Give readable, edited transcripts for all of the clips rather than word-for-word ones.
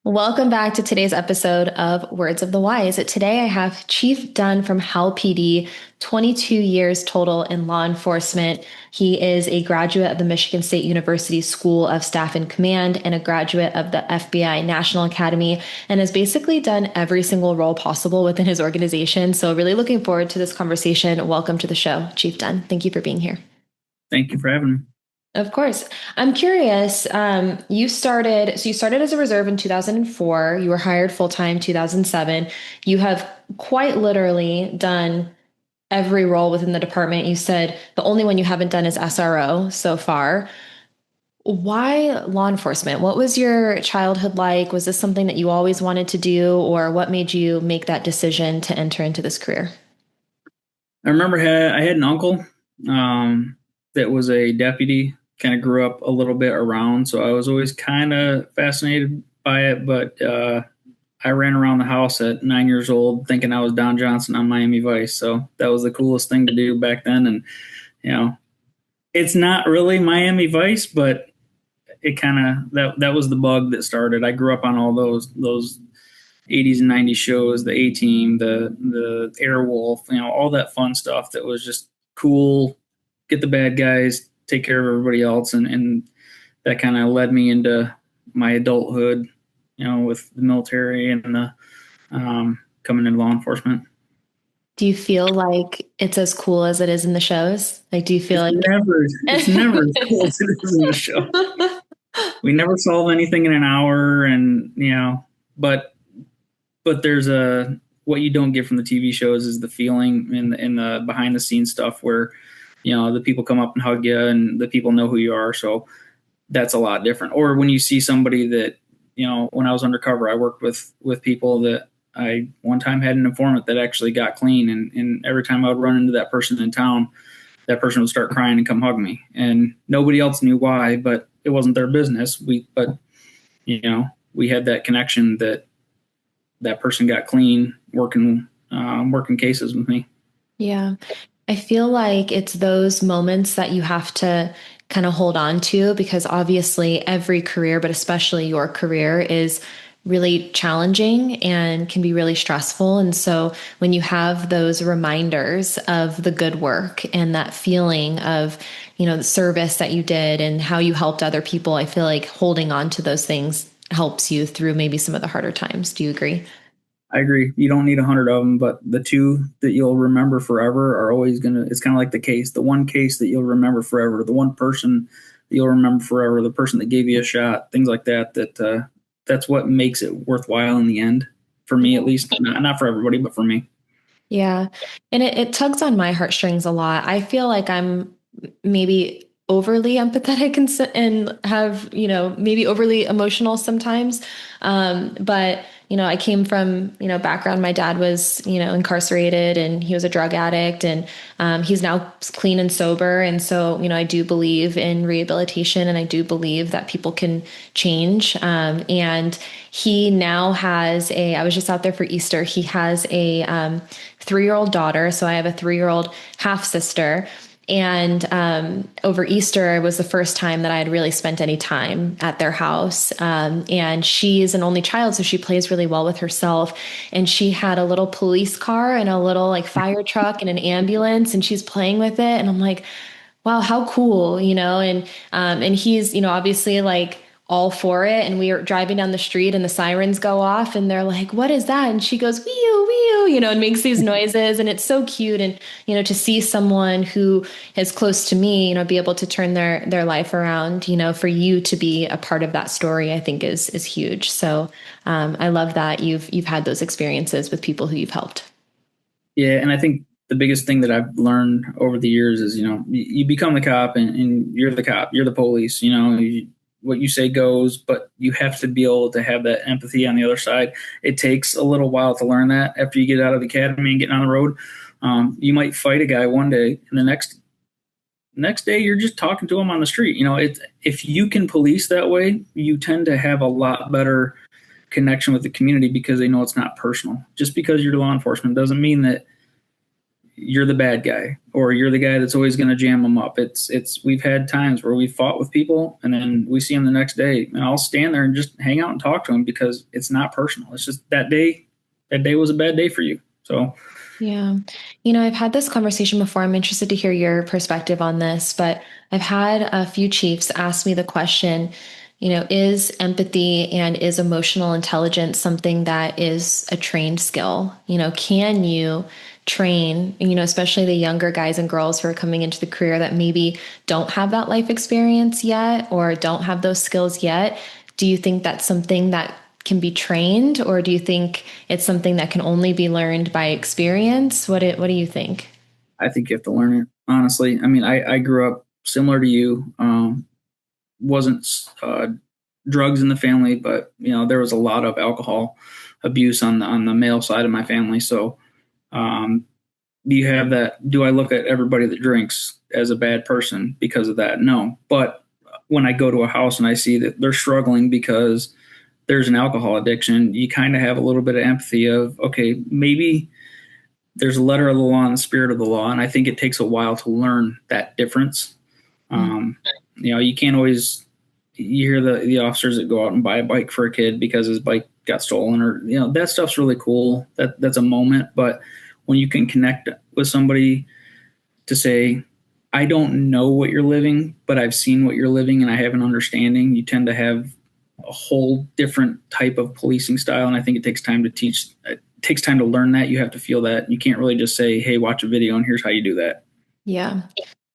Welcome back to today's episode of Words of the Wise. Today I have Chief Dunn from Howell PD, 22 years total in law enforcement. He is a graduate of the Michigan State University School of Staff and Command and a graduate of the FBI National Academy and has basically done every single role possible within his organization. So really looking forward to this conversation. Welcome to the show, Chief Dunn. Thank you for being here. Thank you for having me. Of course. I'm curious. You started as a reserve in 2004. You were hired full time 2007. You have quite literally done every role within the department. You said the only one you haven't done is SRO so far. Why law enforcement? What was your childhood like? Was this something that you always wanted to do, or what made you make that decision to enter into this career? I remember I had an uncle that was a deputy, kind of grew up a little bit around. So I was always kind of fascinated by it. But I ran around the house at 9 years old thinking I was Don Johnson on Miami Vice. So that was the coolest thing to do back then. And, you know, it's not really Miami Vice, but it kind of that was the bug that started. I grew up on all those 80s and 90s shows, the A Team, the Airwolf, all that fun stuff that was just cool. Get the bad guys, take care of everybody else, and that kind of led me into my adulthood, with the military and the coming into law enforcement. Do you feel like it's as cool as it is in the shows? Like, do you feel It's like never it's never as cool as it is in the show. We never solve anything in an hour, and but there's a what you don't get from the TV shows is the feeling in the behind the scenes stuff where the people come up and hug you and the people know who you are. So that's a lot different. Or when you see somebody that, when I was undercover, I worked with people that I one time had an informant that actually got clean. And every time I would run into that person in town, that person would start crying and come hug me. And nobody else knew why, but it wasn't their business. We had that connection that person got clean working cases with me. Yeah. I feel like it's those moments that you have to kind of hold on to because obviously every career, but especially your career, is really challenging and can be really stressful. And so when you have those reminders of the good work and that feeling of, the service that you did and how you helped other people, I feel like holding on to those things helps you through maybe some of the harder times. Do you agree? I agree. You don't need 100 of them, but the two that you'll remember forever are always it's kind of like the one case that you'll remember forever, the one person that you'll remember forever, the person that gave you a shot, things like that's what makes it worthwhile in the end, for me at least. Not for everybody, but for me. Yeah. And it tugs on my heartstrings a lot. I feel like I'm maybe overly empathetic and have, maybe overly emotional sometimes. But, I came from, background. My dad was, incarcerated and he was a drug addict and he's now clean and sober. And so, I do believe in rehabilitation and I do believe that people can change. And he now has I was just out there for Easter. He has a 3-year-old daughter. So I have a 3-year-old half sister. And over Easter was the first time that I had really spent any time at their house. And she is an only child, so she plays really well with herself. And she had a little police car and a little like fire truck and an ambulance, and she's playing with it. And I'm like, wow, how cool, and he's, obviously like all for it. And we are driving down the street and the sirens go off and they're like, what is that? And she goes, wee wee, and makes these noises. And it's so cute. And, to see someone who is close to me, be able to turn their life around, for you to be a part of that story, I think is huge. So, I love that you've had those experiences with people who you've helped. Yeah. And I think the biggest thing that I've learned over the years is, you become the cop and you're the cop, you're the police, what you say goes, but you have to be able to have that empathy on the other side. It takes a little while to learn that after you get out of the academy and getting on the road. You might fight a guy one day and the next day you're just talking to him on the street. If you can police that way, you tend to have a lot better connection with the community because they know it's not personal. Just because you're law enforcement doesn't mean that you're the bad guy or you're the guy that's always going to jam them up. We've had times where we fought with people and then we see them the next day and I'll stand there and just hang out and talk to them because it's not personal. It's just that day was a bad day for you. So Yeah. I've had this conversation before. I'm interested to hear your perspective on this, but I've had a few chiefs ask me the question, is empathy and is emotional intelligence something that is a trained skill? Can you train, especially the younger guys and girls who are coming into the career that maybe don't have that life experience yet or don't have those skills yet? Do you think that's something that can be trained, or do you think it's something that can only be learned by experience? What do you think? I think you have to learn it, honestly. I mean, I grew up similar to you. Wasn't drugs in the family, but there was a lot of alcohol abuse on the male side of my family. So um, you have that. Do I look at everybody that drinks as a bad person because of that? No. But when I go to a house and I see that they're struggling because there's an alcohol addiction, you kind of have a little bit of empathy of, okay, maybe there's a letter of the law and the spirit of the law. And I think it takes a while to learn that difference. Mm. Um, you can't always, you hear the officers that go out and buy a bike for a kid because his bike got stolen or, that stuff's really cool. That's a moment. But when you can connect with somebody to say, I don't know what you're living, but I've seen what you're living and I have an understanding, you tend to have a whole different type of policing style. And I think it takes time to teach. It takes time to learn that. You have to feel that. You can't really just say, hey, watch a video and here's how you do that. Yeah.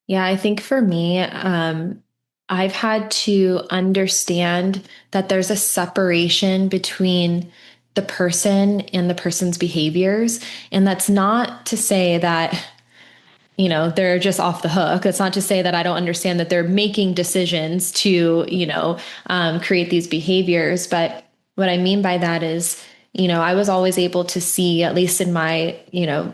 Yeah, I think for me, I've had to understand that there's a separation between the person and the person's behaviors. And that's not to say that they're just off the hook. It's not to say that I don't understand that they're making decisions to, create these behaviors. But what I mean by that is, I was always able to see, at least in my,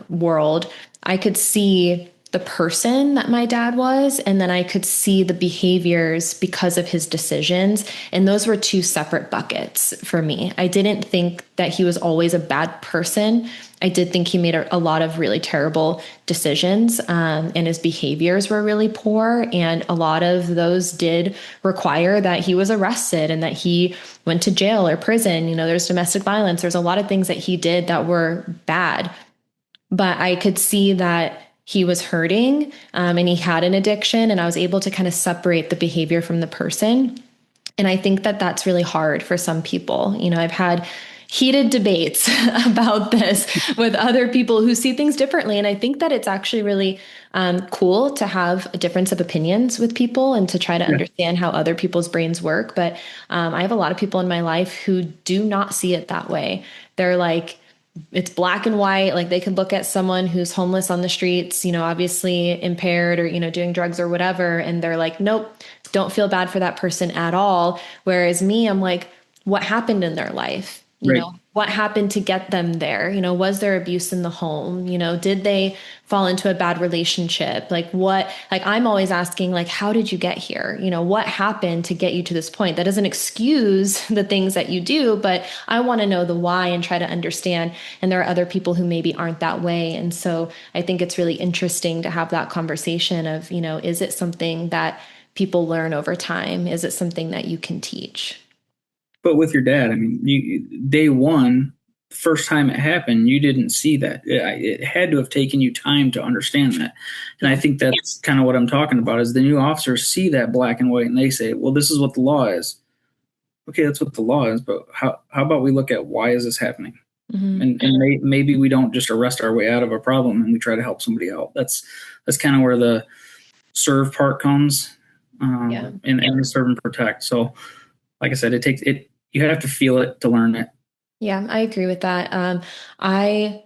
world, I could see the person that my dad was, and then I could see the behaviors because of his decisions. And those were two separate buckets for me. I didn't think that he was always a bad person. I did think he made a lot of really terrible decisions, and his behaviors were really poor. And a lot of those did require that he was arrested and that he went to jail or prison. There's domestic violence. There's a lot of things that he did that were bad. But I could see that he was hurting, and he had an addiction, and I was able to kind of separate the behavior from the person. And I think that that's really hard for some people. I've had heated debates about this with other people who see things differently. And I think that it's actually really cool to have a difference of opinions with people and to try to Yeah. understand how other people's brains work. But I have a lot of people in my life who do not see it that way. They're like, it's black and white. Like they could look at someone who's homeless on the streets, obviously impaired or, doing drugs or whatever. And they're like, nope, don't feel bad for that person at all. Whereas me, I'm like, what happened in their life? Right. What happened to get them there? Was there abuse in the home? Did they fall into a bad relationship? Like I'm always asking, like, how did you get here? What happened to get you to this point? That doesn't excuse the things that you do, but I want to know the why and try to understand. And there are other people who maybe aren't that way. And so I think it's really interesting to have that conversation of, is it something that people learn over time? Is it something that you can teach? But with your dad, I mean, day one, first time it happened, you didn't see that. It had to have taken you time to understand that. And I Yeah. think that's kind of what I'm talking about is the new officers see that black and white and they say, well, this is what the law is. Okay, that's what the law is, but how about we look at why is this happening? Hmm. And maybe we don't just arrest our way out of a problem and we try to help somebody out. That's kind of where the serve part comes, Yeah. and the serve and protect. So, like I said, it takes it. You have to feel it to learn it. Yeah, I agree with that. I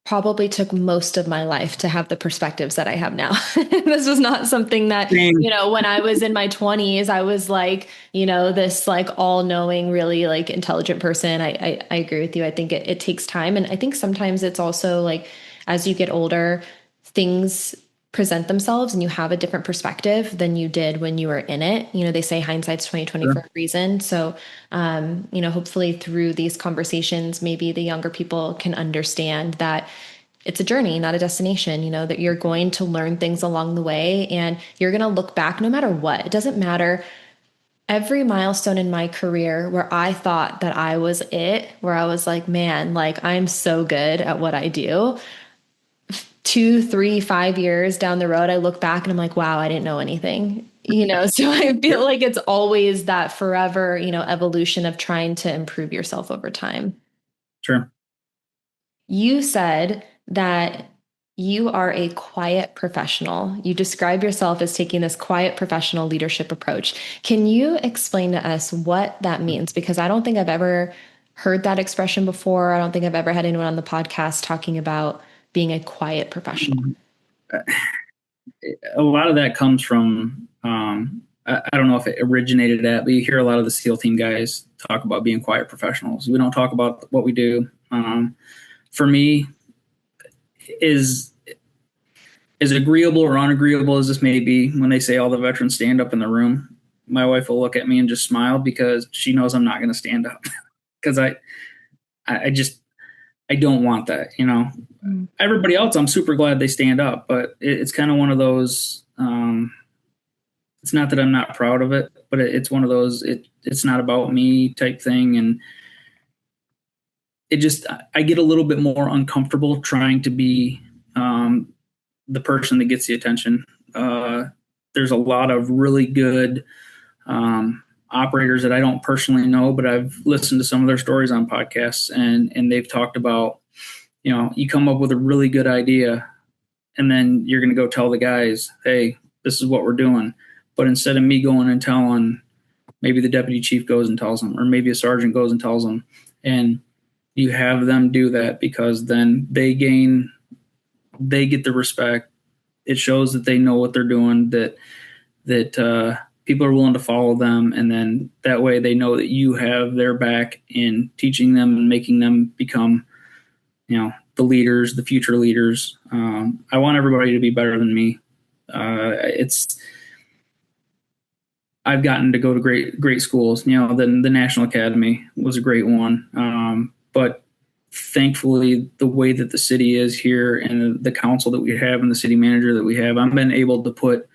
probably took most of my life to have the perspectives that I have now. This was not something that, Same. when I was in my 20s, I was like, this like all-knowing, really like intelligent person. I agree with you. I think it takes time. And I think sometimes it's also like as you get older, things present themselves and you have a different perspective than you did when you were in it. They say hindsight's 2020 for Sure. a reason. So hopefully through these conversations, maybe the younger people can understand that it's a journey, not a destination, that you're going to learn things along the way and you're going to look back no matter what. It doesn't matter. Every milestone in my career where I thought that I was it, where I was like, man, like I'm so good at what I do. 2, 3, 5 years down the road, I look back and I'm like, wow, I didn't know anything. So I feel Yep. like it's always that forever, evolution of trying to improve yourself over time. Sure. You said that you are a quiet professional. You describe yourself as taking this quiet professional leadership approach. Can you explain to us what that means? Because I don't think I've ever heard that expression before. I don't think I've ever had anyone on the podcast talking about being a quiet professional. A lot of that comes from, I don't know if it originated at, but you hear a lot of the SEAL team guys talk about being quiet professionals. We don't talk about what we do. For me, is as agreeable or unagreeable as this may be, when they say all the veterans stand up in the room, my wife will look at me and just smile because she knows I'm not going to stand up because I just, I don't want that, Mm. Everybody else, I'm super glad they stand up, but it's kind of one of those, it's not that I'm not proud of it, but it's one of those, it's not about me type thing. And it just, I get a little bit more uncomfortable trying to be, the person that gets the attention. There's a lot of really good operators that I don't personally know, but I've listened to some of their stories on podcasts, and they've talked about, you come up with a really good idea, and then you're going to go tell the guys, hey, this is what we're doing. But instead of me going and telling, maybe the deputy chief goes and tells them, or maybe a sergeant goes and tells them, and you have them do that because then they get the respect. It shows that they know what they're doing, that people are willing to follow them, and then that way they know that you have their back in teaching them and making them become, the leaders, the future leaders. I want everybody to be better than me. I've gotten to go to great schools. The National Academy was a great one, but thankfully, the way that the city is here and the council that we have and the city manager that we have, I've been able to put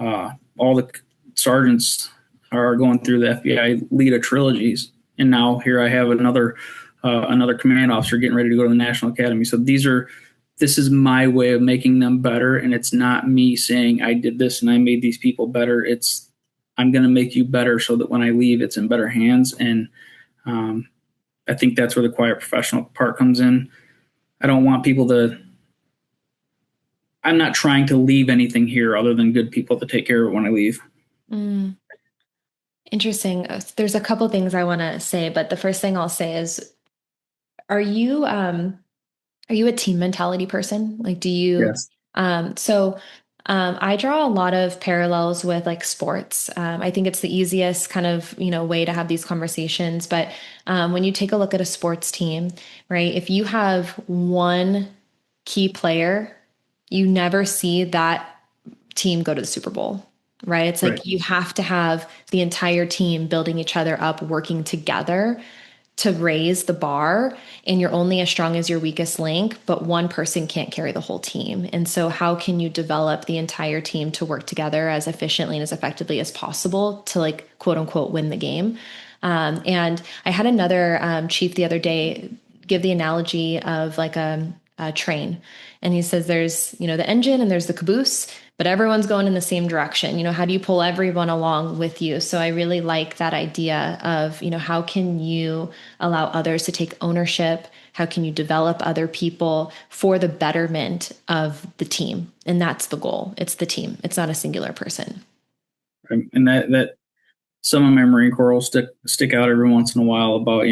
all the sergeants are going through the FBI LEADA trilogies, and now here I have another command officer getting ready to go to the National Academy. So this is my way of making them better, and it's not me saying I did this and I made these people better. It's I'm going to make you better so that when I leave, it's in better hands. And I think that's where the quiet professional part comes in. I don't want people I'm not trying to leave anything here other than good people to take care of it when I leave. Mm. Interesting. There's a couple things I want to say, but the first thing I'll say is, are you a team mentality person? Like, do you, Yes. so I draw a lot of parallels with like sports. I think it's the easiest kind of, way to have these conversations. But when you take a look at a sports team, right, if you have one key player, you never see that team go to the Super Bowl, right? It's Right. like you have to have the entire team building each other up, working together to raise the bar, and you're only as strong as your weakest link, but one person can't carry the whole team. And so how can you develop the entire team to work together as efficiently and as effectively as possible to, like, quote unquote, win the game? And I had another chief the other day give the analogy of like a train. And he says there's, the engine and there's the caboose, but everyone's going in the same direction. How do you pull everyone along with you? So I really like that idea of, how can you allow others to take ownership? How can you develop other people for the betterment of the team? And that's the goal. It's the team. It's not a singular person. And that some of my Marine Corps will stick out every once in a while about,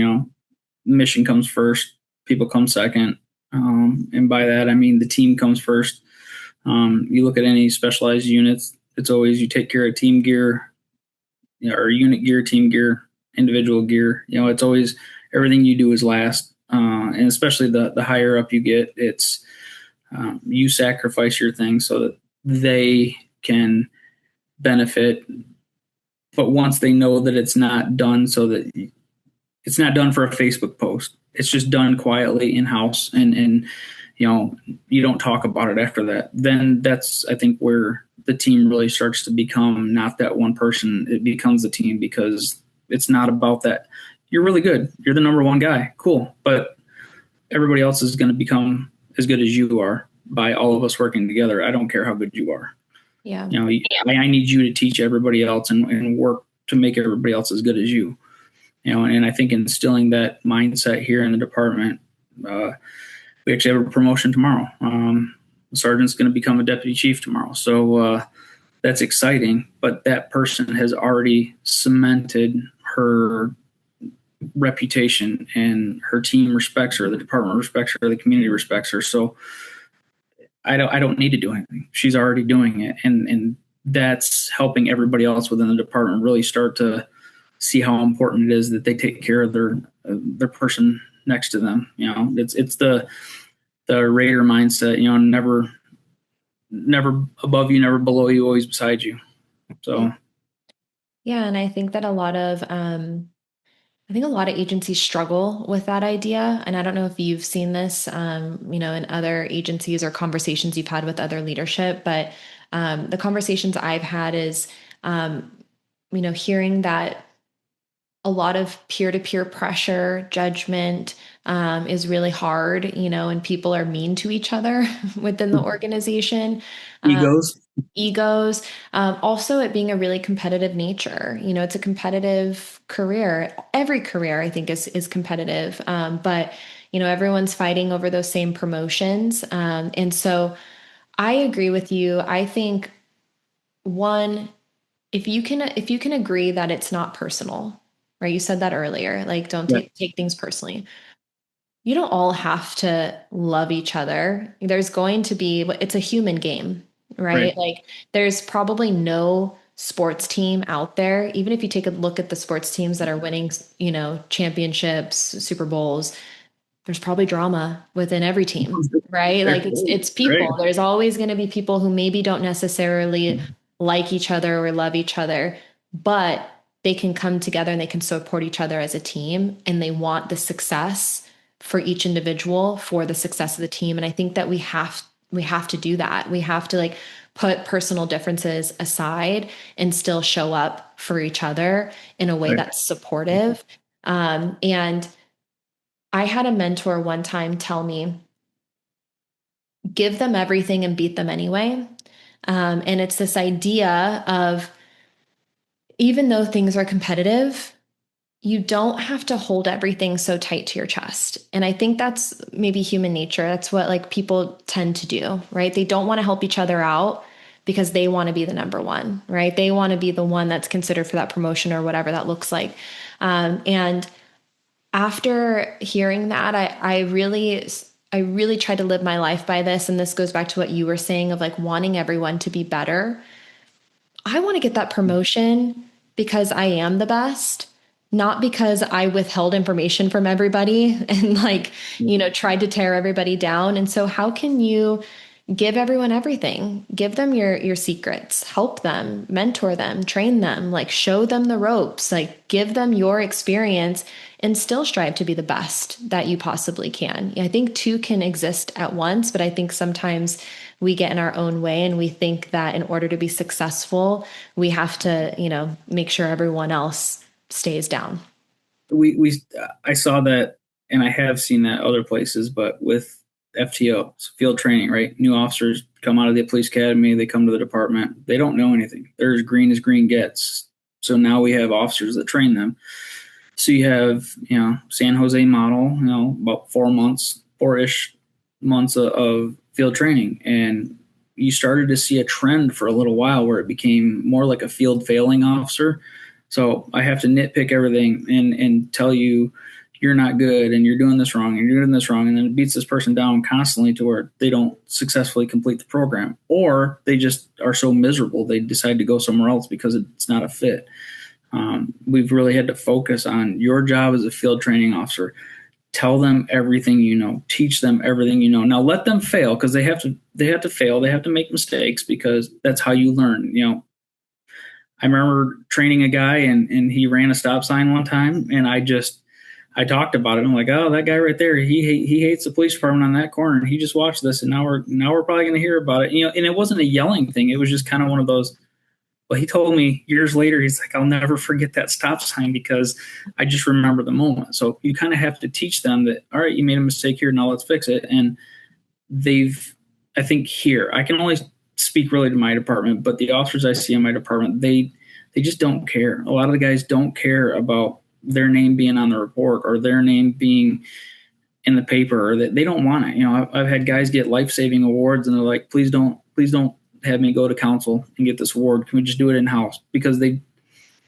mission comes first, people come second. And by that, I mean the team comes first. You look at any specialized units, it's always you take care of team gear, or unit gear, team gear, individual gear. It's always everything you do is last. And especially the higher up you get, it's you sacrifice your things so that they can benefit. But once they know that it's not done, so that it's not done for a Facebook post, it's just done quietly in house, and you don't talk about it after that. Then that's, I think, where the team really starts to become not that one person. It becomes a team because it's not about that. You're really good. You're the number one guy. Cool. But everybody else is going to become as good as you are by all of us working together. I don't care how good you are. Yeah. I need you to teach everybody else and work to make everybody else as good as you. And I think instilling that mindset here in the department, we actually have a promotion tomorrow. The sergeant's going to become a deputy chief tomorrow. So that's exciting, but that person has already cemented her reputation, and her team respects her, the department respects her, the community respects her. So I don't need to do anything. She's already doing it. And that's helping everybody else within the department really start to see how important it is that they take care of their person next to them. It's the Raider mindset, never above you, never below you, always beside you. So Yeah, and I think a lot of agencies struggle with that idea. And I don't know if you've seen this, in other agencies or conversations you've had with other leadership, but the conversations I've had is, hearing that a lot of peer-to-peer pressure, judgment, is really hard, and people are mean to each other within the organization. Um, egos, Egos, also it being a really competitive nature. It's a competitive career. Every career, I think, is competitive. But everyone's fighting over those same promotions. And so I agree with you. I think one, if you can agree that it's not personal, right? You said that earlier, like don't yeah, take things personally. You don't all have to love each other. There's going to be, it's a human game, right. right? Like there's probably no sports team out there, even if you take a look at the sports teams that are winning, championships, Super Bowls, there's probably drama within every team, right? Like it's Right. people. There's always going to be people who maybe don't necessarily like each other or love each other, but they can come together and they can support each other as a team, and they want the success for each individual for the success of the team. And I think that we have to do that. We have to like put personal differences aside and still show up for each other in a way Right. that's supportive. And I had a mentor one time tell me, give them everything and beat them anyway. And it's this idea of, even though things are competitive, you don't have to hold everything so tight to your chest. And I think that's maybe human nature. That's what like people tend to do, right? They don't want to help each other out because they want to be the number one, right? They want to be the one that's considered for that promotion or whatever that looks like. And after hearing that, I really tried to live my life by this. And this goes back to what you were saying of like wanting everyone to be better. I want to get that promotion because I am the best, not because I withheld information from everybody and like, tried to tear everybody down. And so how can you give everyone everything? Give them your secrets, help them, mentor them, train them, like show them the ropes, like give them your experience and still strive to be the best that you possibly can. I think two can exist at once, but I think sometimes we get in our own way and we think that in order to be successful, we have to, make sure everyone else stays down. We I saw that, and I have seen that other places, but with FTO, so field training, right? New officers come out of the police academy, they come to the department, they don't know anything. They're as green gets. So now we have officers that train them. So you have, San Jose model, about 4 months, 4-ish months of field training. And you started to see a trend for a little while where it became more like a field failing officer. So I have to nitpick everything and tell you you're not good and you're doing this wrong and you're doing this wrong. And then it beats this person down constantly to where they don't successfully complete the program, or they just are so miserable they decide to go somewhere else because it's not a fit. We've really had to focus on your job as a field training officer. Tell them everything you know. Teach them everything you know. Now let them fail because they have to. They have to fail. They have to make mistakes because that's how you learn. I remember training a guy and he ran a stop sign one time, and I talked about it. I'm like, oh, that guy right there, he hates the police department on that corner. And he just watched this, and now we're probably going to hear about it. And it wasn't a yelling thing. It was just kind of one of those. Well, he told me years later, he's like, I'll never forget that stop sign because I just remember the moment. So you kind of have to teach them that, all right, you made a mistake here. Now let's fix it. And they've, I think here, I can only speak really to my department, but the officers I see in my department, they just don't care. A lot of the guys don't care about their name being on the report or their name being in the paper, or that they don't want it. I've had guys get life-saving awards and they're like, please don't have me go to council and get this award. Can we just do it in house? Because they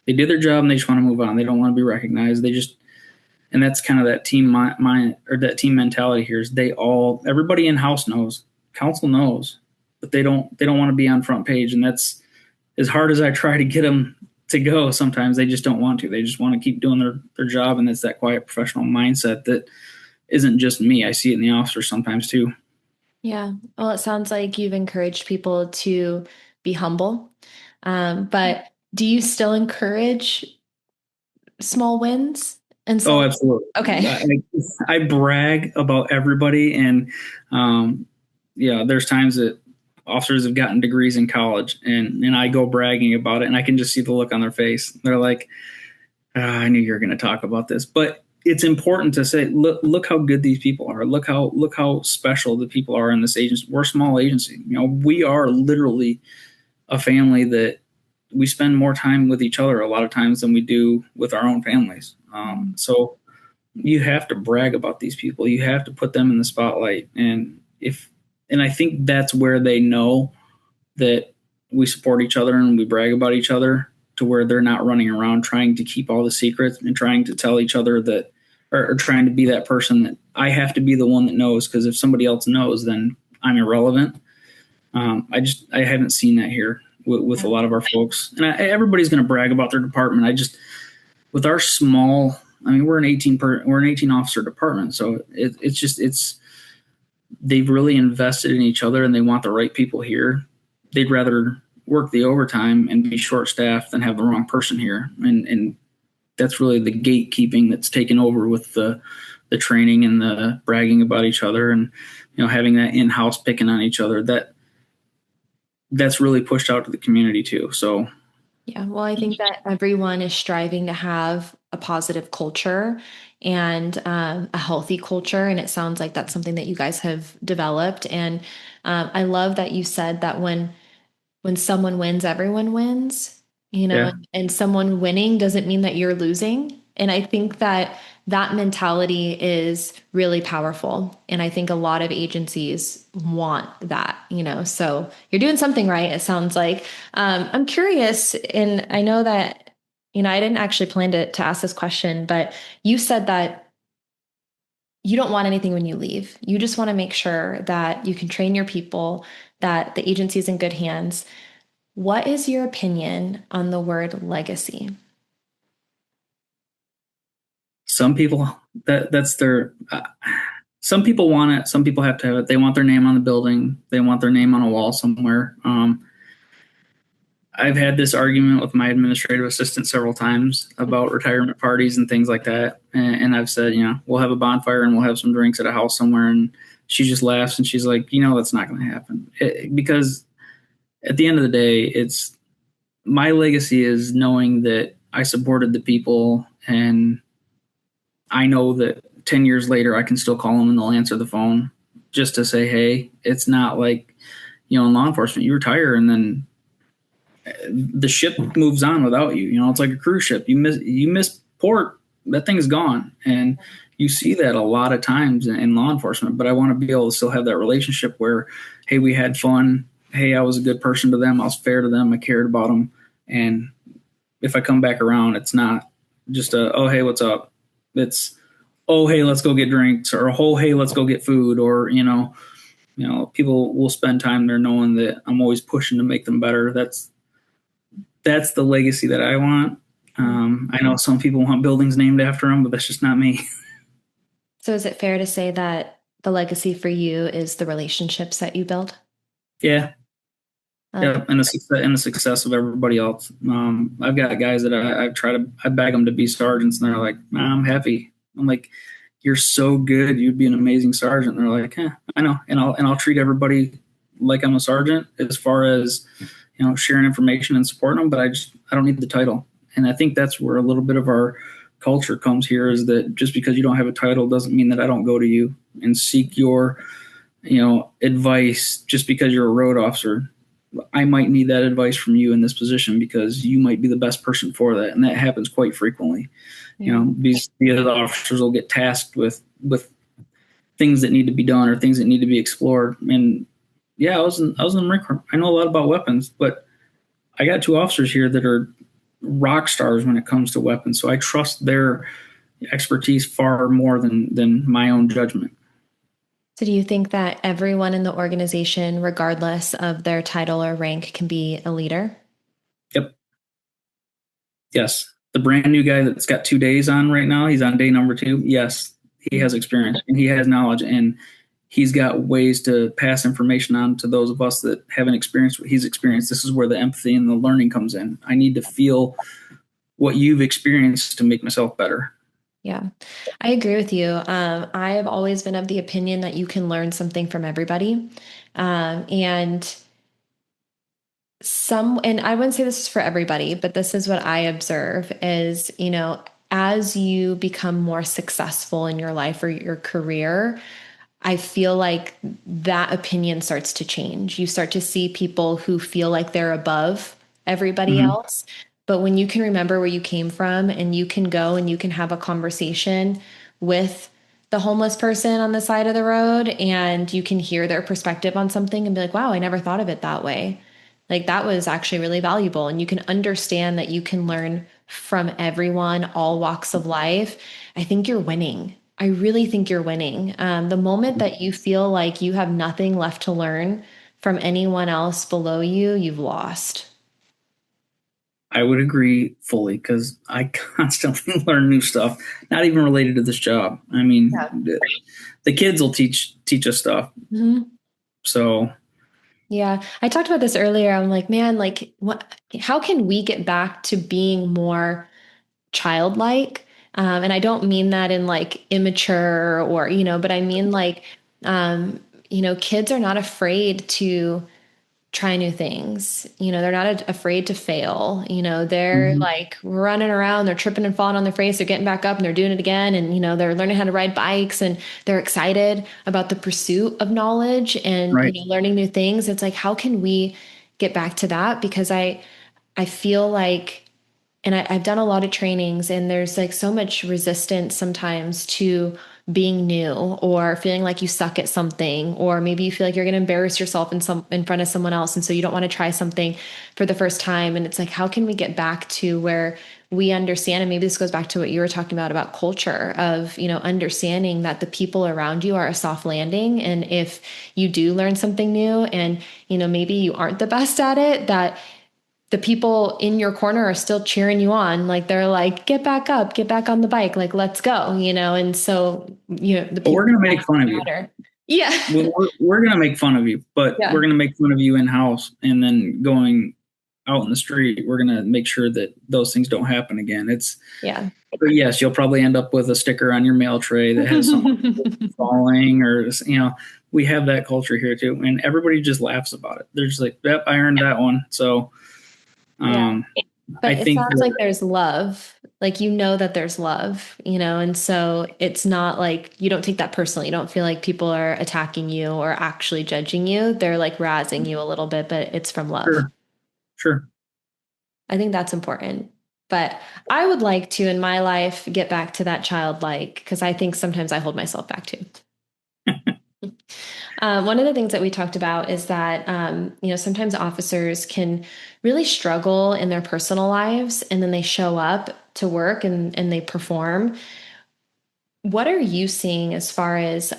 did their job and they just want to move on. They don't want to be recognized. And that's kind of that team mind or that team mentality here is everybody in house knows, council knows, but they don't want to be on front page. And that's as hard as I try to get them to go. Sometimes they just don't want to. They just want to keep doing their job. And it's that quiet professional mindset that isn't just me. I see it in the officers sometimes too. Yeah. Well, it sounds like you've encouraged people to be humble. But do you still encourage small wins and Oh, small? absolutely. Okay. I brag about everybody, and yeah, there's times that officers have gotten degrees in college, and I go bragging about it, and I can just see the look on their face. They're like, I knew you were going to talk about this, but it's important to say, look how good these people are. Look how special the people are in this agency. We're a small agency. We are literally a family that we spend more time with each other a lot of times than we do with our own families. So you have to brag about these people. You have to put them in the spotlight. And I think that's where they know that we support each other and we brag about each other, to where they're not running around trying to keep all the secrets and trying to tell each other that, or trying to be that person that I have to be the one that knows, because if somebody else knows, then I'm irrelevant. I haven't seen that here with a lot of our folks, and everybody's going to brag about their department. With our small, I mean, we're an 18 officer department, so it's they've really invested in each other, and they want the right people here. They'd rather work the overtime and be short staffed than have the wrong person here, and that's really the gatekeeping that's taken over with the training and the bragging about each other, and having that in house picking on each other. That's really pushed out to the community too. So Yeah, well, I think that everyone is striving to have a positive culture and a healthy culture. And it sounds like that's something that you guys have developed. And I love that you said that when someone wins, everyone wins, yeah, and someone winning doesn't mean that you're losing. And I think that that mentality is really powerful. And I think a lot of agencies want that, so you're doing something right, it sounds like. I'm curious, and I know that, I didn't actually plan to ask this question, but you said that you don't want anything when you leave. You just want to make sure that you can train your people, that the agency is in good hands. What is your opinion on the word legacy? some people that's their. Some people want it. Some people have to have it. They want their name on the building. They want their name on a wall somewhere. I've had this argument with my administrative assistant several times about retirement parties and things like that. And I've said, we'll have a bonfire and we'll have some drinks at a house somewhere. And she just laughs and she's like, that's not going to happen. Because at the end of the day, it's my legacy is knowing that I supported the people, and I know that 10 years later, I can still call them and they'll answer the phone just to say, hey. It's not like, in law enforcement, you retire and then the ship moves on without you. It's like a cruise ship. You miss port, that thing's gone. And you see that a lot of times in law enforcement. But I want to be able to still have that relationship where, hey, we had fun. Hey, I was a good person to them. I was fair to them. I cared about them. And if I come back around, it's not just oh, hey, what's up? It's, oh, hey, let's go get drinks, or oh, hey, let's go get food, or people will spend time there knowing that I'm always pushing to make them better. That's the legacy that I want. I know some people want buildings named after them, but that's just not me. So is it fair to say that the legacy for you is the relationships that you build? Yeah, I like yeah, that. and the success of everybody else. I've got guys that I bag them to be sergeants, and they're like, nah, I'm happy. I'm like, you're so good. You'd be an amazing sergeant. And they're like, I know. And I'll treat everybody like I'm a sergeant as far as, sharing information and supporting them, but I don't need the title. And I think that's where a little bit of our culture comes here, is that just because you don't have a title doesn't mean that I don't go to you and seek your, advice just because you're a road officer. I might need that advice from you in this position because you might be the best person for that. And that happens quite frequently. Yeah. The other officers will get tasked with things that need to be done or things that need to be explored. And yeah, I was in the Marine Corps. I know a lot about weapons, but I got two officers here that are rock stars when it comes to weapons. So I trust their expertise far more than my own judgment. So do you think that everyone in the organization, regardless of their title or rank, can be a leader? Yep. Yes. The brand new guy that's got 2 days on right now, he's on day number 2. Yes, he has experience and he has knowledge, and he's got ways to pass information on to those of us that haven't experienced what he's experienced. This is where the empathy and the learning comes in. I need to feel what you've experienced to make myself better. Yeah, I agree with you. I have always been of the opinion that you can learn something from everybody. And and I wouldn't say this is for everybody, but this is what I observe is, as you become more successful in your life or your career, I feel like that opinion starts to change. You start to see people who feel like they're above everybody Mm-hmm. else. But when you can remember where you came from and you can go and you can have a conversation with the homeless person on the side of the road and you can hear their perspective on something and be like, wow, I never thought of it that way. Like that was actually really valuable. And you can understand that you can learn from everyone, all walks of life. I think you're winning. I really think you're winning. The moment that you feel like you have nothing left to learn from anyone else below you, you've lost. I would agree fully because I constantly learn new stuff, not even related to this job. I mean, Yeah. the kids will teach us stuff. Mhm. So Yeah. I talked about this earlier. I'm like, man, like how can we get back to being more childlike? And I don't mean that in like immature or, but I mean like, kids are not afraid to try new things. They're not afraid to fail. They're mhm. like running around, they're tripping and falling on their face, they're getting back up and they're doing it again. And, they're learning how to ride bikes and they're excited about the pursuit of knowledge and, Right. learning new things. It's like, how can we get back to that? Because I feel like, and I've done a lot of trainings, and there's like so much resistance sometimes to being new or feeling like you suck at something, or maybe you feel like you're going to embarrass yourself in front of someone else, and so you don't want to try something for the first time. And it's like, how can we get back to where we understand? And maybe this goes back to what you were talking about culture of understanding that the people around you are a soft landing, and if you do learn something new, and maybe you aren't the best at it, that the people in your corner are still cheering you on. Like they're like, get back up, get back on the bike. Like, let's go, And so, the But we're people going to make fun of you. matter. Yeah. We're going to make fun of you, but we're Yeah. going to make fun of you in house, and then going out in the street, we're going to make sure that those things don't happen again. Yeah. But yes, you'll probably end up with a sticker on your mail tray that has something falling, or we have that culture here too, and everybody just laughs about it. They're just like, "Yep, I earned that one." So Yeah. um, But I it think sounds like there's love. Like, that there's love, and so it's not like you don't take that personally. You don't feel like people are attacking you or actually judging you. They're like razzing you a little bit, but it's from love. sure, sure. I think that's important. But I would like to, in my life, get back to that childlike because I think sometimes I hold myself back too. One of the things that we talked about is that, sometimes officers can really struggle in their personal lives and then they show up to work and they perform. What are you seeing as far as,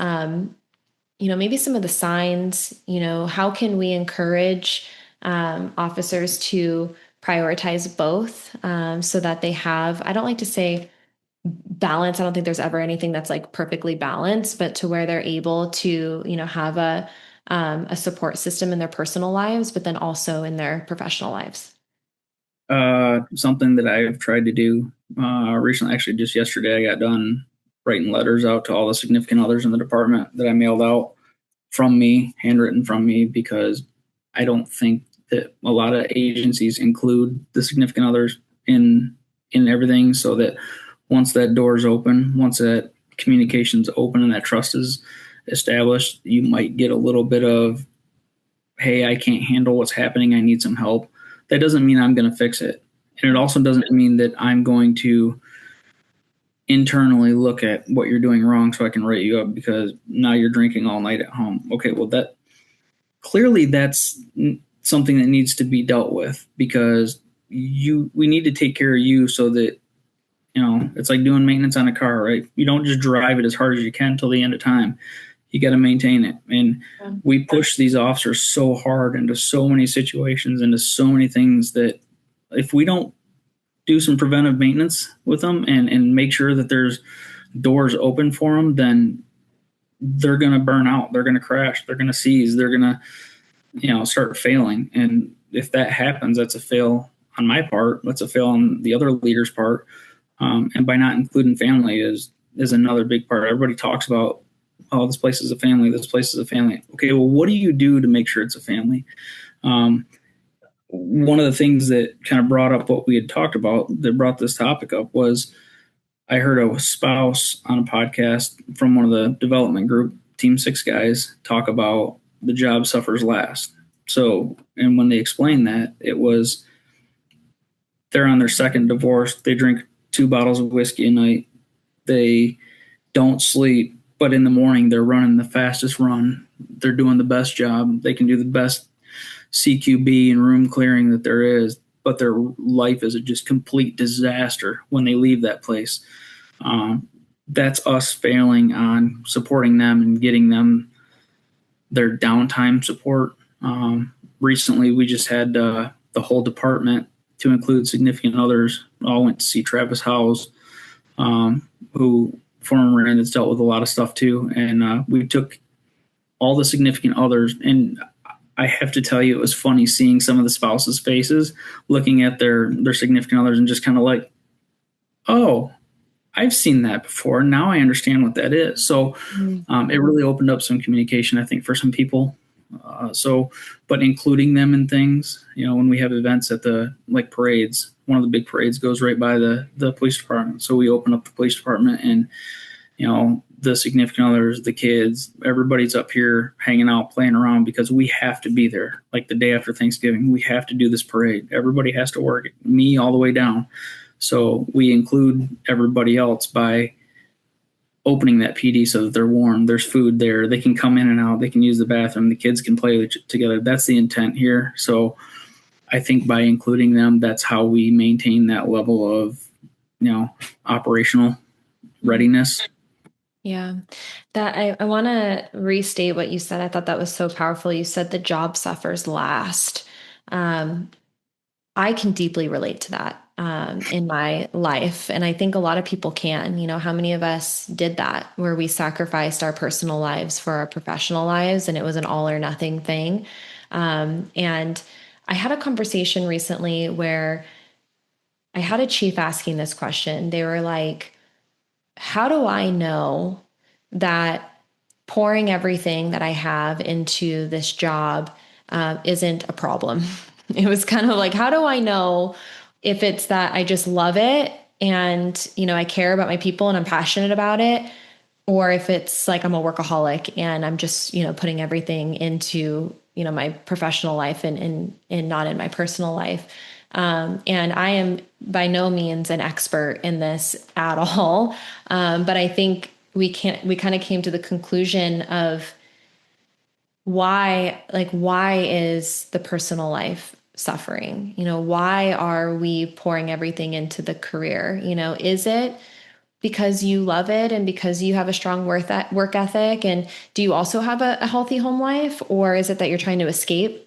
maybe some of the signs, how can we encourage officers to prioritize both so that they have, I don't like to say balance. I don't think there's ever anything that's like perfectly balanced, but to where they're able to, have a support system in their personal lives, but then also in their professional lives. Something that I've tried to do recently, actually just yesterday, I got done writing letters out to all the significant others in the department that I mailed out from me, handwritten from me, because I don't think that a lot of agencies include the significant others in everything, so that once that door is open, once that communication's open and that trust is established, you might get a little bit of, hey, I can't handle what's happening, I need some help. That doesn't mean I'm going to fix it. And it also doesn't mean that I'm going to internally look at what you're doing wrong so I can write you up because now you're drinking all night at home. Okay, well, that clearly that's something that needs to be dealt with, because we need to take care of you, so that, it's like doing maintenance on a car, right? You don't just drive it as hard as you can till the end of time. You got to maintain it. And we push these officers so hard into so many situations, into so many things, that if we don't do some preventive maintenance with them and make sure that there's doors open for them, then they're going to burn out. They're going to crash. They're going to seize. They're going to, start failing. And if that happens, that's a fail on my part. That's a fail on the other leader's part. And by not including family is another big part. Everybody talks about, oh, this place is a family. This place is a family. Okay, well, what do you do to make sure it's a family? One of the things that kind of brought up what we had talked about, that brought this topic up, was I heard a spouse on a podcast from one of the development group, Team 6 guys, talk about the job suffers last. So, and when they explained that, it was they're on their second divorce. They drink 2 bottles of whiskey a night. They don't sleep, but in the morning they're running the fastest run. They're doing the best job. They can do the best CQB and room clearing that there is, but their life is a just complete disaster when they leave that place. That's us failing on supporting them and getting them their downtime support. Recently, we just had the whole department, to include significant others, all went to see Travis Howell, who former Marine that's dealt with a lot of stuff too. And we took all the significant others, and I have to tell you, it was funny seeing some of the spouses' faces looking at their significant others and just kind of like, oh, I've seen that before. Now I understand what that is. So it really opened up some communication, I think, for some people. But including them in things, when we have events at like parades, one of the big parades goes right by the police department. So we open up the police department, and, the significant others, the kids, everybody's up here hanging out, playing around, because we have to be there. Like the day after Thanksgiving, we have to do this parade. Everybody has to work, me all the way down. So we include everybody else by opening that PD so that they're warm. There's food there. They can come in and out. They can use the bathroom. The kids can play together. That's the intent here. So I think by including them, that's how we maintain that level of, operational readiness. Yeah, that I want to restate what you said. I thought that was so powerful. You said the job suffers last. I can deeply relate to that in my life. And I think a lot of people can. How many of us did that, where we sacrificed our personal lives for our professional lives, and it was an all or nothing thing. And I had a conversation recently where I had a chief asking this question. They were like, how do I know that pouring everything that I have into this job isn't a problem? It was kind of like, how do I know if it's that I just love it and, I care about my people and I'm passionate about it, or if it's like I'm a workaholic and I'm just, putting everything into, my professional life and not in my personal life. And I am by no means an expert in this at all. But I think we kind of came to the conclusion of why is the personal life suffering? Why are we pouring everything into the career? Is it because you love it and because you have a strong work ethic? And do you also have a healthy home life? Or is it that you're trying to escape?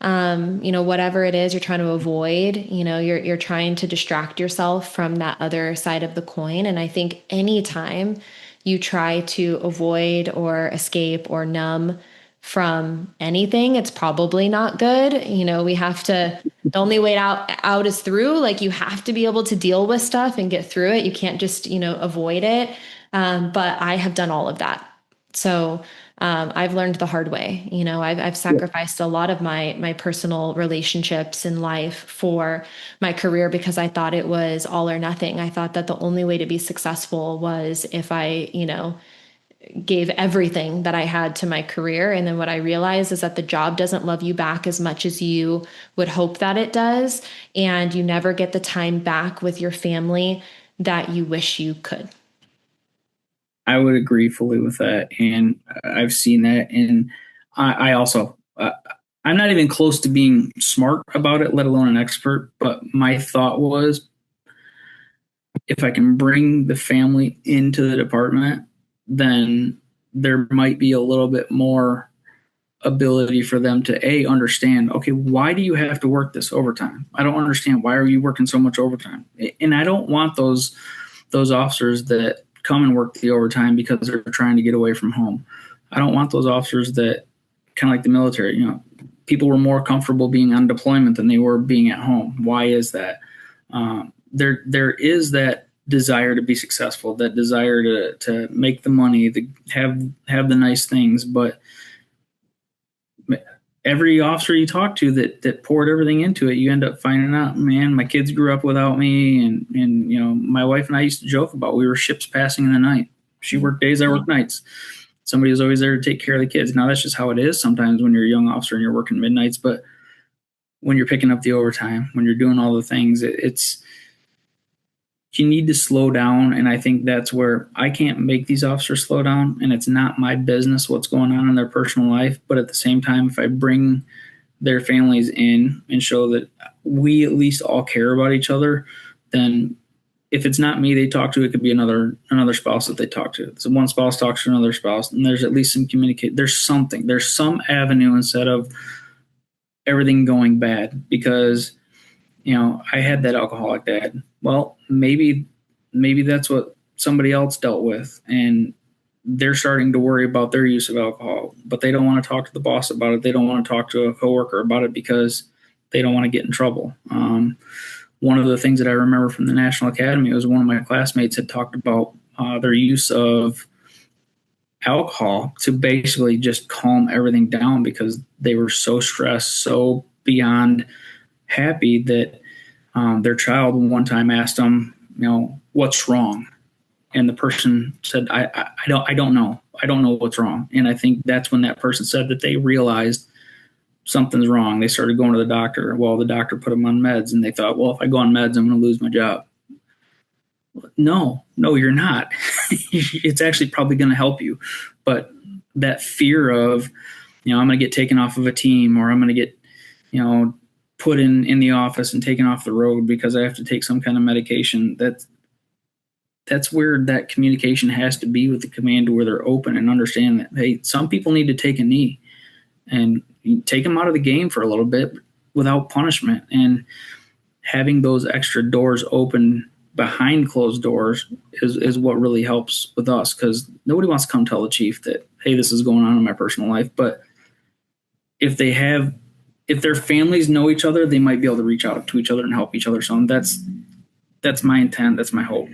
Whatever it is you're trying to avoid, you're trying to distract yourself from that other side of the coin. And I think anytime you try to avoid or escape or numb from anything, it's probably not good. We have to, the only way out is through. Like, you have to be able to deal with stuff and get through it. You can't just, avoid it. But I have done all of that. So I've learned the hard way. I've sacrificed a lot of my personal relationships in life for my career because I thought it was all or nothing. I thought that the only way to be successful was if I, gave everything that I had to my career. And then what I realized is that the job doesn't love you back as much as you would hope that it does. And you never get the time back with your family that you wish you could. I would agree fully with that, and I've seen that. And I also, I'm not even close to being smart about it, let alone an expert. But my thought was, if I can bring the family into the department, then there might be a little bit more ability for them to understand, okay, why do you have to work this overtime? I don't understand, why are you working so much overtime? And I don't want those officers that come and work the overtime because they're trying to get away from home. I don't want those officers that, kind of like the military, people were more comfortable being on deployment than they were being at home. Why is that? There is that desire to be successful, that desire to make the money, to have the nice things, but every officer you talk to that poured everything into it, you end up finding out, man, my kids grew up without me, and my wife and I used to joke about, we were ships passing in the night. She worked days, I worked nights. Somebody was always there to take care of the kids. Now that's just how it is sometimes when you're a young officer and you're working midnights, but when you're picking up the overtime, when you're doing all the things, it's you need to slow down. And I think that's where I can't make these officers slow down, and it's not my business what's going on in their personal life. But at the same time, if I bring their families in and show that we at least all care about each other, then if it's not me they talk to, it could be another spouse that they talk to. So one spouse talks to another spouse, and there's at least some communicate. There's some avenue instead of everything going bad because I had that alcoholic dad. Well, maybe that's what somebody else dealt with, and they're starting to worry about their use of alcohol, but they don't want to talk to the boss about it. They don't want to talk to a coworker about it because they don't want to get in trouble. One of the things that I remember from the National Academy was one of my classmates had talked about their use of alcohol to basically just calm everything down because they were so stressed, so beyond happy that their child one time asked them, what's wrong? And the person said, I don't know. I don't know what's wrong. And I think that's when that person said that they realized something's wrong. They started going to the doctor. Well, the doctor put them on meds, and they thought, well, if I go on meds, I'm going to lose my job. No, you're not. It's actually probably going to help you. But that fear of, I'm going to get taken off of a team, or I'm going to get, put in the office and taken off the road because I have to take some kind of medication. That's where that communication has to be with the commander, where they're open and understand that, hey, some people need to take a knee and take them out of the game for a little bit without punishment. And having those extra doors open behind closed doors is what really helps with us, because nobody wants to come tell the chief that, hey, this is going on in my personal life. But if their families know each other, they might be able to reach out to each other and help each other. So that's my intent. That's my hope.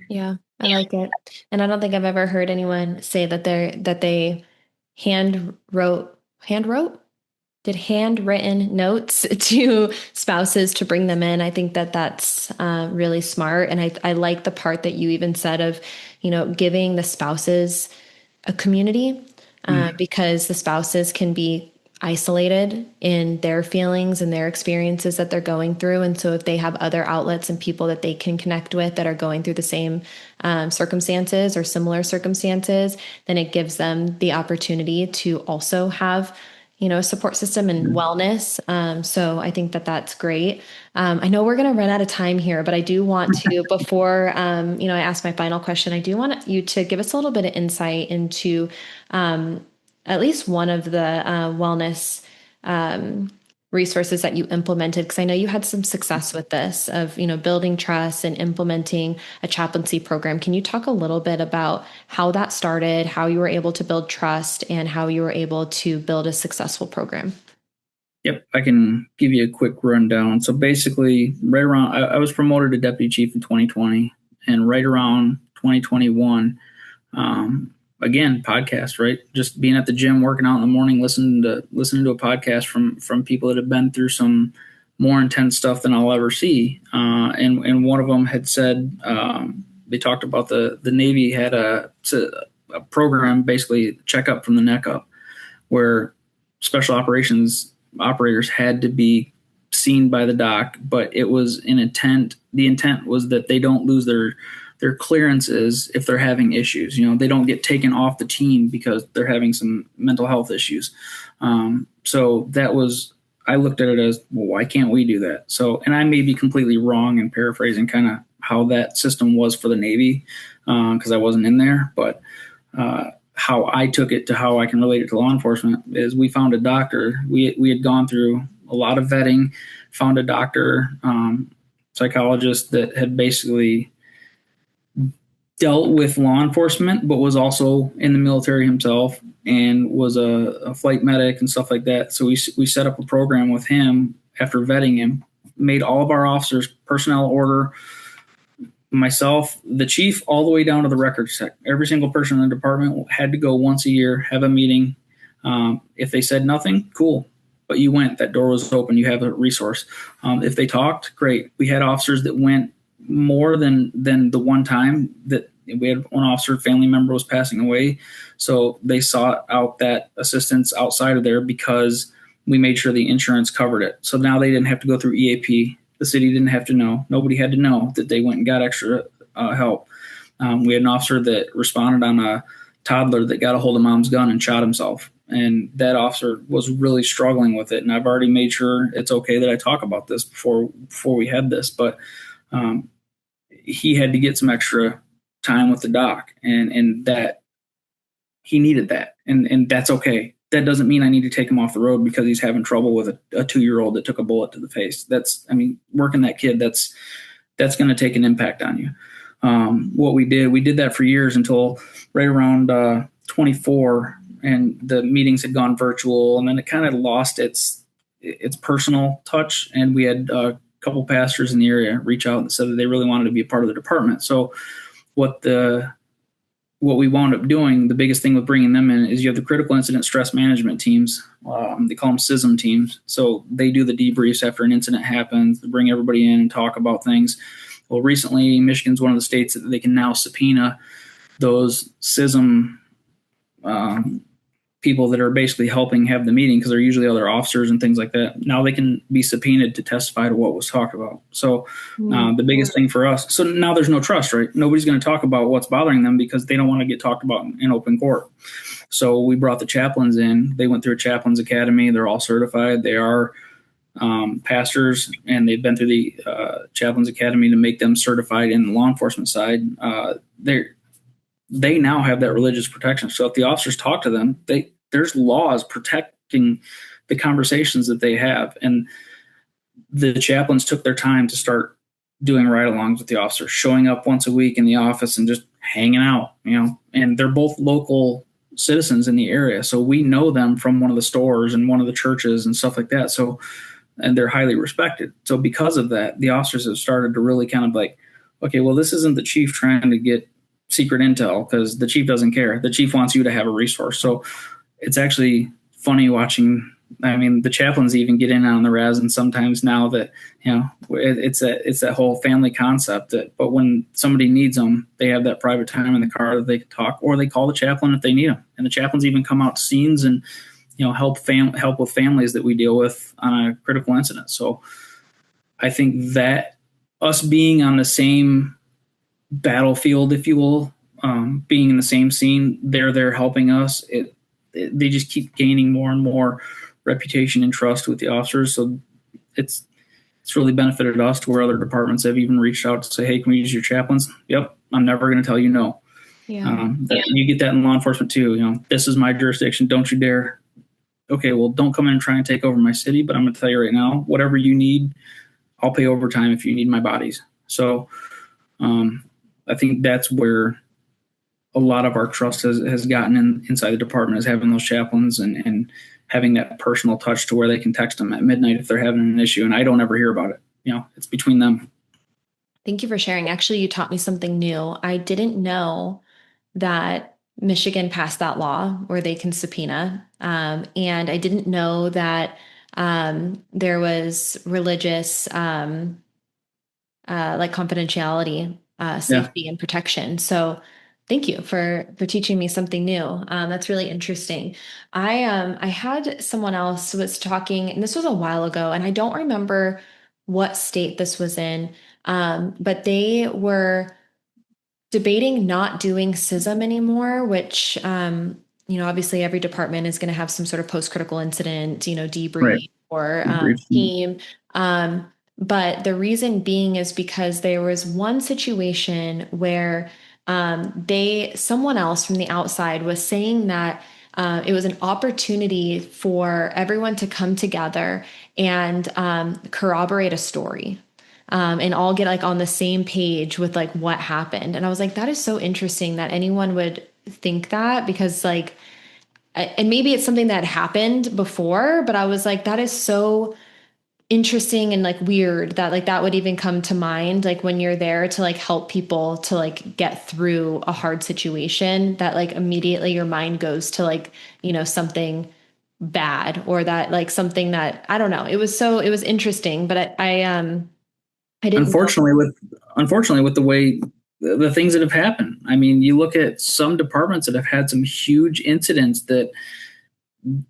Yeah, I like it. And I don't think I've ever heard anyone say that they hand wrote did handwritten notes to spouses to bring them in. I think that that's really smart. And I like the part that you even said of, giving the spouses a community, because the spouses can be isolated in their feelings and their experiences that they're going through. And so if they have other outlets and people that they can connect with that are going through the same circumstances or similar circumstances, then it gives them the opportunity to also have a support system and wellness. So I think that that's great. I know we're going to run out of time here, but I do want to, before, I ask my final question, I do want you to give us a little bit of insight into at least one of the wellness resources that you implemented, because I know you had some success with this of, building trust and implementing a chaplaincy program. Can you talk a little bit about how that started, how you were able to build trust, and how you were able to build a successful program? Yep, I can give you a quick rundown. So basically, right around, I was promoted to deputy chief in 2020, and right around 2021, Um, Again, podcast, right? Just being at the gym, working out in the morning, listening to a podcast from people that have been through some more intense stuff than I'll ever see. And one of them had said they talked about the Navy had a program, basically checkup from the neck up, where special operations operators had to be seen by the doc, but it was an intent. The intent was that they don't lose their clearances if they're having issues. You know, they don't get taken off the team because they're having some mental health issues. So that was, I looked at it as, well, why can't we do that? So, and I may be completely wrong in paraphrasing kind of how that system was for the Navy because I wasn't in there, but how I took it to how I can relate it to law enforcement is we found a doctor. We had gone through a lot of vetting, found a doctor, psychologist that had basically dealt with law enforcement, but was also in the military himself and was a flight medic and stuff like that. So we set up a program with him after vetting him, made all of our officers personnel order, myself, the chief, all the way down to the records tech. Every single person in the department had to go once a year, have a meeting. If they said nothing, cool. But you went, that door was open, you have a resource. If they talked, great. We had officers that went more than the one time that we had one officer, family member was passing away. So they sought out that assistance outside of there because we made sure the insurance covered it. So now they didn't have to go through EAP. The city didn't have to know. Nobody had to know that they went and got extra help. We had an officer that responded on a toddler that got a hold of mom's gun and shot himself. And that officer was really struggling with it. And I've already made sure it's okay that I talk about this before we had this. But he had to get some extra time with the doc, and that he needed that, and that's okay. That doesn't mean I need to take him off the road because he's having trouble with a 2-year-old that took a bullet to the face. That's, I mean, working that kid, that's going to take an impact on you. What we did that for years until right around 24, and the meetings had gone virtual, and then it kind of lost its personal touch. And we had a couple pastors in the area reach out and said that they really wanted to be a part of the department. So what we wound up doing, the biggest thing with bringing them in is you have the critical incident stress management teams. They call them CISM teams. So they do the debriefs after an incident happens, they bring everybody in and talk about things. Well, recently, Michigan's one of the states that they can now subpoena those CISM people that are basically helping have the meeting, because they're usually other officers and things like that. Now they can be subpoenaed to testify to what was talked about. So the biggest thing for us, so now there's no trust, right? Nobody's going to talk about what's bothering them because they don't want to get talked about in open court. So we brought the chaplains in. They went through a chaplains academy. They're all certified. They are pastors, and they've been through the chaplains academy to make them certified in the law enforcement side. They now have that religious protection. So if the officers talk to them, there's laws protecting the conversations that they have. And the chaplains took their time to start doing ride-alongs with the officers, showing up once a week in the office and just hanging out, and they're both local citizens in the area. So we know them from one of the stores and one of the churches and stuff like that. So, and they're highly respected. So because of that, the officers have started to really kind of like, okay, well, this isn't the chief trying to get secret intel, because the chief doesn't care. The chief wants you to have a resource. So it's actually funny watching. I mean, the chaplains even get in on the razz, and sometimes now that it's that whole family concept. But when somebody needs them, they have that private time in the car that they can talk, or they call the chaplain if they need them. And the chaplains even come out to scenes and help with families that we deal with on a critical incident. So I think that us being on the same battlefield, if you will, being in the same scene, they're helping us. They just keep gaining more and more reputation and trust with the officers. So it's really benefited us to where other departments have even reached out to say, hey, can we use your chaplains? Yep. I'm never going to tell you no. Yeah. You get that in law enforcement too. This is my jurisdiction. Don't you dare. Okay, well, don't come in and try and take over my city, but I'm going to tell you right now, whatever you need, I'll pay overtime if you need my bodies. So I think that's where a lot of our trust has gotten inside the department, is having those chaplains and having that personal touch to where they can text them at midnight if they're having an issue. And I don't ever hear about it. It's between them. Thank you for sharing. Actually, you taught me something new. I didn't know that Michigan passed that law where they can subpoena. And I didn't know that there was religious like confidentiality, Yeah. safety, and protection. So thank you for teaching me something new. That's really interesting. I had someone else was talking, and this was a while ago, and I don't remember what state this was in, but they were debating not doing CISM anymore, which, obviously every department is going to have some sort of post-critical incident, Right. debrief or Debrief. team. Um, but the reason being is because there was one situation where someone else from the outside was saying that it was an opportunity for everyone to come together and corroborate a story, and all get like on the same page with like what happened. And I was like, that is so interesting that anyone would think that because like, and maybe it's something that happened before, but I was like, that is so interesting and like weird that like that would even come to mind like when you're there to like help people to like get through a hard situation, that like immediately your mind goes to like, something bad, or that like something that I don't know. It was interesting, but I didn't know. Unfortunately with the way the things that have happened. I mean, you look at some departments that have had some huge incidents that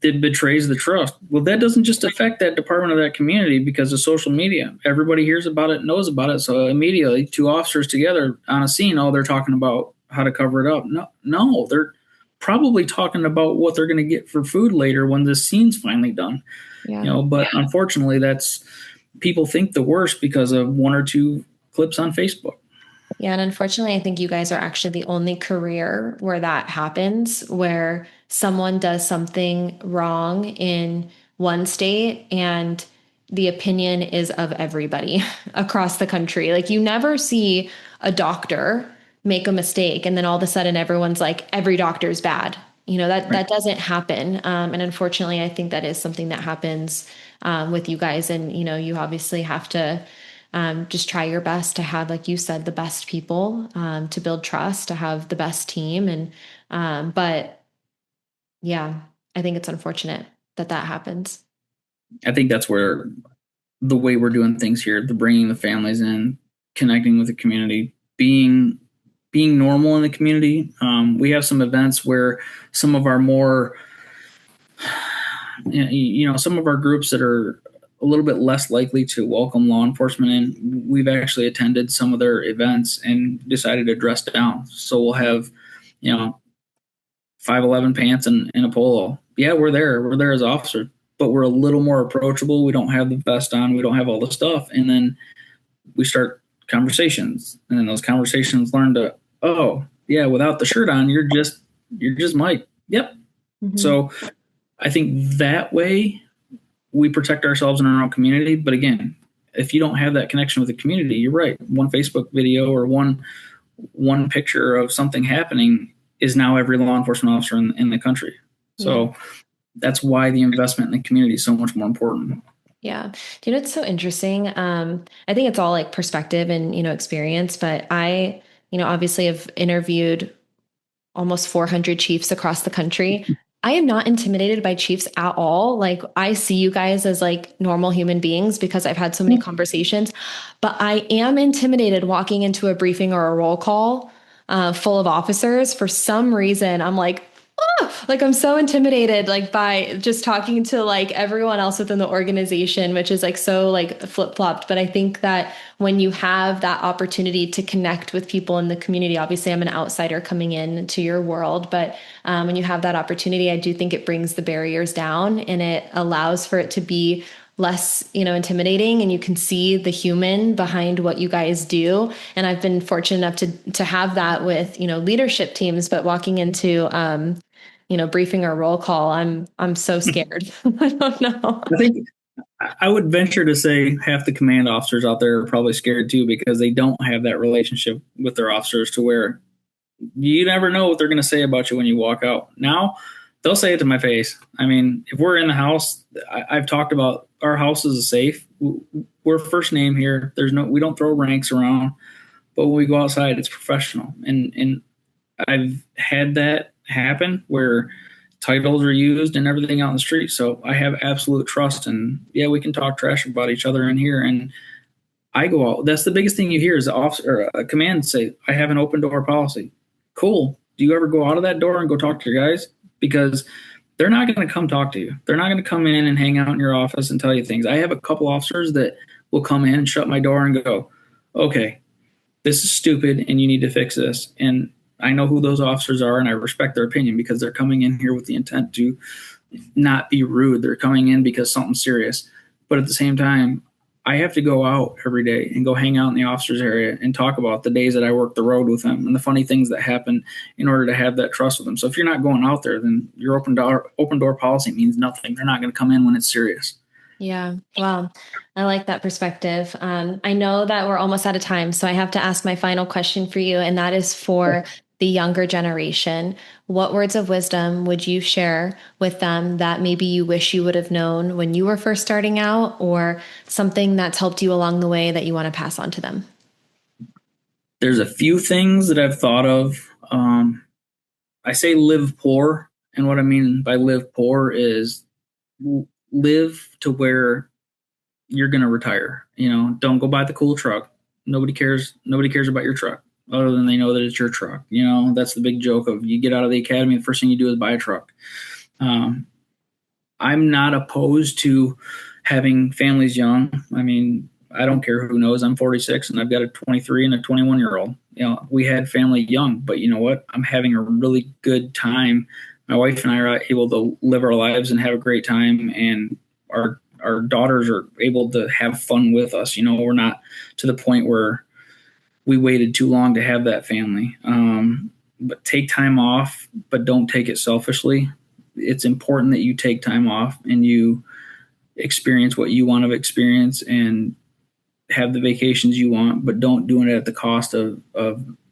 betrays the trust. Well, that doesn't just affect that department or that community because of social media. Everybody hears about it, knows about it. So immediately, two officers together on a scene, oh, they're talking about how to cover it up. No, they're probably talking about what they're going to get for food later when this scene's finally done. Yeah. But unfortunately, that's people think the worst because of one or two clips on Facebook. Yeah, and unfortunately, I think you guys are actually the only career where that happens, where someone does something wrong in one state and the opinion is of everybody across the country. Like you never see a doctor make a mistake and then all of a sudden everyone's like, every doctor is bad. Right. That doesn't happen. And unfortunately, I think that is something that happens with you guys. And, you obviously have to just try your best to have, like you said, the best people, to build trust, to have the best team. And, but yeah, I think it's unfortunate that that happens. I think that's where the way we're doing things here, the bringing the families in, connecting with the community, being normal in the community. We have some events where some of our more, some of our groups that are a little bit less likely to welcome law enforcement in, we've actually attended some of their events and decided to dress down. So we'll have, you know, 5'11" pants and a polo. Yeah, we're there. We're there as officers, but we're a little more approachable. We don't have the vest on. We don't have all the stuff. And then we start conversations. And then those conversations learn to, oh, yeah, without the shirt on, you're just Mike. Yep. Mhm. So I think that way we protect ourselves in our own community. But again, if you don't have that connection with the community, you're right. One Facebook video or one picture of something happening is now every law enforcement officer in the country. Yeah. So that's why the investment in the community is so much more important. Yeah. Do you know, it's so interesting. I think it's all like perspective and, experience, but obviously have interviewed almost 400 chiefs across the country. I am not intimidated by chiefs at all. Like I see you guys as like normal human beings because I've had so many conversations, but I am intimidated walking into a briefing or a roll call full of officers. For some reason, I'm like, oh, like I'm so intimidated like by just talking to like everyone else within the organization, which is like so like flip-flopped. But I think that when you have that opportunity to connect with people in the community, obviously I'm an outsider coming in to your world, but when you have that opportunity, I do think it brings the barriers down and it allows for it to be less, intimidating, and you can see the human behind what you guys do. And I've been fortunate enough to have that with, leadership teams, but walking into briefing or roll call, I'm so scared. I don't know. I think I would venture to say half the command officers out there are probably scared too because they don't have that relationship with their officers to where you never know what they're going to say about you when you walk out. Now, they'll say it to my face. I mean, if we're in the house, I've talked about our house is safe. We're first name here. We don't throw ranks around, but when we go outside, it's professional. And I've had that happen where titles are used and everything out in the street. So I have absolute trust, and yeah, we can talk trash about each other in here. And I go out. That's the biggest thing you hear is the officer or a command say, "I have an open door policy." Cool. Do you ever go out of that door and go talk to your guys? Because they're not going to come talk to you. They're not going to come in and hang out in your office and tell you things. I have a couple officers that will come in and shut my door and go, "Okay, this is stupid and you need to fix this." And I know who those officers are and I respect their opinion because they're coming in here with the intent to not be rude. They're coming in because something's serious. But at the same time, I have to go out every day and go hang out in the officers area and talk about the days that I work the road with them and the funny things that happen in order to have that trust with them. So if you're not going out there, then your open door policy means nothing. They're not going to come in when it's serious. Yeah. Well, I like that perspective. I know that we're almost out of time, so I have to ask my final question for you, and that is for the younger generation. What words of wisdom would you share with them that maybe you wish you would have known when you were first starting out, or something that's helped you along the way that you want to pass on to them? There's a few things that I've thought of. I say live poor, and what I mean by live poor is live to where you're going to retire. Don't go buy the cool truck. Nobody cares. Nobody cares about your truck other than they know that it's your truck. That's the big joke of you get out of the academy, the first thing you do is buy a truck. Um, I'm not opposed to having families young. I mean, I don't care who knows. I'm 46 and I've got a 23 and a 21-year-old. We had family young, but you know what? I'm having a really good time. My wife and I are able to live our lives and have a great time, and our daughters are able to have fun with us. We're not to the point where we waited too long to have that family. But take time off, but don't take it selfishly. It's important that you take time off and you experience what you want to experience and have the vacations you want, but don't do it at the cost of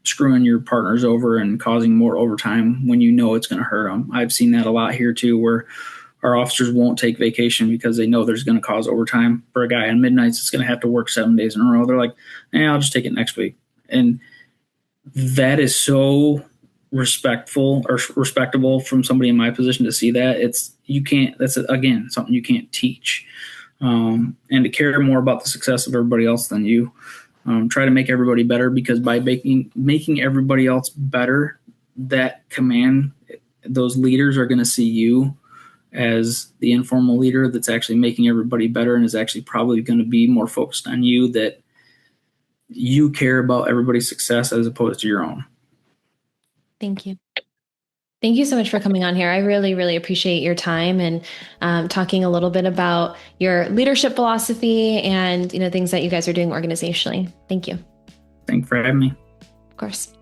screwing your partners over and causing more overtime when you know it's going to hurt them. I've seen that a lot here too, where our officers won't take vacation because they know there's going to cause overtime for a guy on midnights. It's going to have to work 7 days in a row. They're like, I'll just take it next week. And that is so respectful or respectable from somebody in my position to see that. That's again, something you can't teach. And to care more about the success of everybody else than you. Try to make everybody better, because by making everybody else better, that command, those leaders are going to see you as the informal leader that's actually making everybody better and is actually probably going to be more focused on you, that you care about everybody's success as opposed to your own. Thank you. Thank you so much for coming on here. I really, really appreciate your time and talking a little bit about your leadership philosophy and things that you guys are doing organizationally. Thank you. Thanks for having me. Of course.